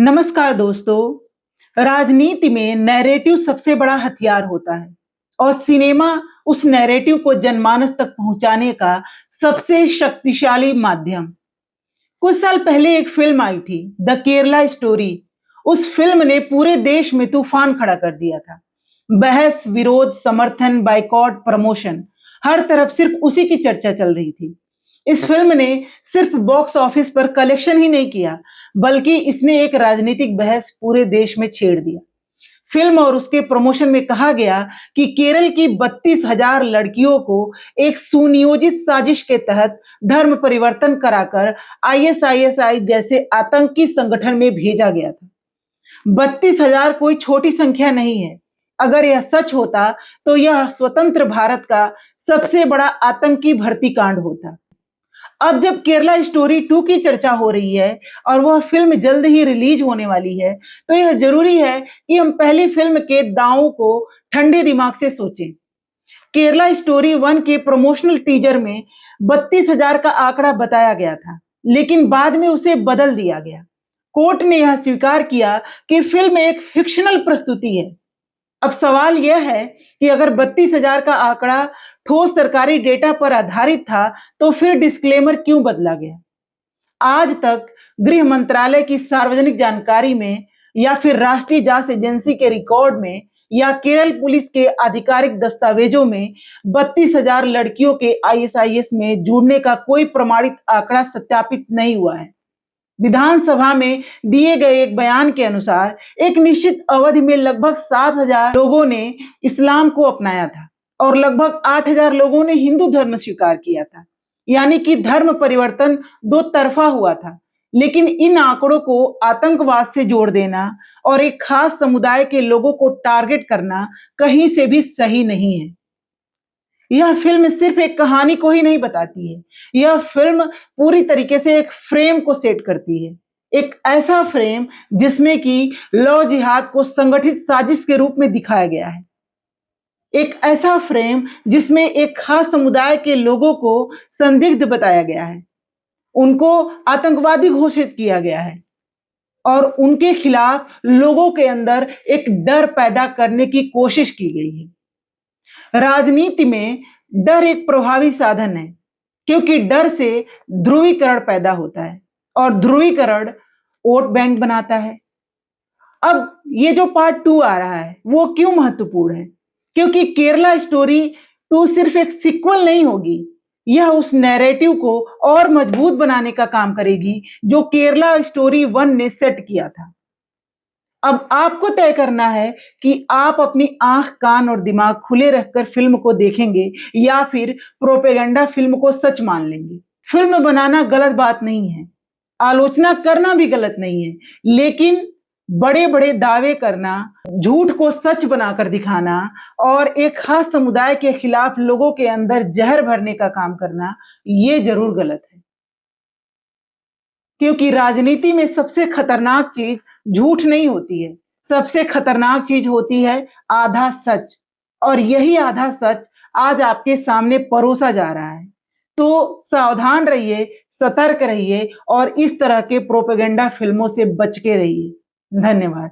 नमस्कार दोस्तों। राजनीति में नैरेटिव सबसे बड़ा हथियार होता है और सिनेमा उस नैरेटिव को जनमानस तक पहुंचाने का सबसे शक्तिशाली माध्यम। कुछ साल पहले एक फिल्म आई थी, द केरला स्टोरी। उस फिल्म ने पूरे देश में तूफान खड़ा कर दिया था। बहस, विरोध, समर्थन, बाइकॉट, प्रमोशन, हर तरफ सिर्फ उसी की चर्चा चल रही थी। इस फिल्म ने सिर्फ बॉक्स ऑफिस पर कलेक्शन ही नहीं किया, बल्कि इसने एक राजनीतिक बहस पूरे देश में छेड़ दिया। फिल्म और उसके प्रमोशन में कहा गया कि केरल की 32,000 लड़कियों को एक सुनियोजित साजिश के तहत धर्म परिवर्तन कराकर आईएसआईएसआई जैसे आतंकी संगठन में भेजा गया था। 32,000 कोई छोटी संख्या नहीं है। अगर यह सच होता तो यह स्वतंत्र भारत का सबसे बड़ा आतंकी भर्ती कांड होता। अब जब केरला स्टोरी 2 की चर्चा हो रही है और वह फिल्म जल्द ही रिलीज होने वाली है, तो यह जरूरी है कि हम पहली फिल्म के दांवों को ठंडे दिमाग से सोचें। केरला स्टोरी 1 के प्रमोशनल टीजर में 32,000 का आंकड़ा बताया गया था, लेकिन बाद में उसे बदल दिया गया। कोर्ट ने यह स्वीकार किया कि फिल्म एक फिक्शनल प्रस्तुति है। अब सवाल यह है कि अगर 32,000 का आंकड़ा ठोस सरकारी डेटा पर आधारित था, तो फिर डिस्क्लेमर क्यों बदला गया? आज तक गृह मंत्रालय की सार्वजनिक जानकारी में या फिर राष्ट्रीय जांच एजेंसी के रिकॉर्ड में या केरल पुलिस के आधिकारिक दस्तावेजों में 32,000 लड़कियों के आईएसआईएस में जुड़ने का कोई प्रमाणित आंकड़ा सत्यापित नहीं हुआ है। विधानसभा में दिए गए एक बयान के अनुसार एक निश्चित अवधि में लगभग 7,000 लोगों ने इस्लाम को अपनाया था और लगभग 8,000 लोगों ने हिंदू धर्म स्वीकार किया था। यानी कि धर्म परिवर्तन दो तरफा हुआ था। लेकिन इन आंकड़ों को आतंकवाद से जोड़ देना और एक खास समुदाय के लोगों को टारगेट करना कहीं से भी सही नहीं है। यह फिल्म सिर्फ एक कहानी को ही नहीं बताती है, यह फिल्म पूरी तरीके से एक फ्रेम को सेट करती है। एक ऐसा फ्रेम जिसमें कि लव जिहाद को संगठित साजिश के रूप में दिखाया गया है। एक ऐसा फ्रेम जिसमें एक खास समुदाय के लोगों को संदिग्ध बताया गया है, उनको आतंकवादी घोषित किया गया है और उनके खिलाफ लोगों के अंदर एक डर पैदा करने की कोशिश की गई है। राजनीति में डर एक प्रभावी साधन है, क्योंकि डर से ध्रुवीकरण पैदा होता है और ध्रुवीकरण वोट बैंक बनाता है। अब ये जो पार्ट 2 आ रहा है वो क्यों महत्वपूर्ण है? क्योंकि केरला स्टोरी 2 सिर्फ एक सीक्वल नहीं होगी, यह उस नैरेटिव को और मजबूत बनाने का काम करेगी जो केरला स्टोरी 1 ने सेट किया था। अब आपको तय करना है कि आप अपनी आंख, कान और दिमाग खुले रखकर फिल्म को देखेंगे या फिर प्रोपेगेंडा फिल्म को सच मान लेंगे। फिल्म बनाना गलत बात नहीं है, आलोचना करना भी गलत नहीं है, लेकिन बड़े-बड़े दावे करना, झूठ को सच बनाकर दिखाना और एक खास समुदाय के खिलाफ लोगों के अंदर जहर भरने का काम करना, ये जरूर गलत है। क्योंकि राजनीति में सबसे खतरनाक चीज झूठ नहीं होती है, सबसे खतरनाक चीज होती है आधा सच। और यही आधा सच आज आपके सामने परोसा जा रहा है। तो सावधान रहिए, सतर्क रहिए और इस तरह के प्रोपेगेंडा फिल्मों से बच के रहिए। धन्यवाद।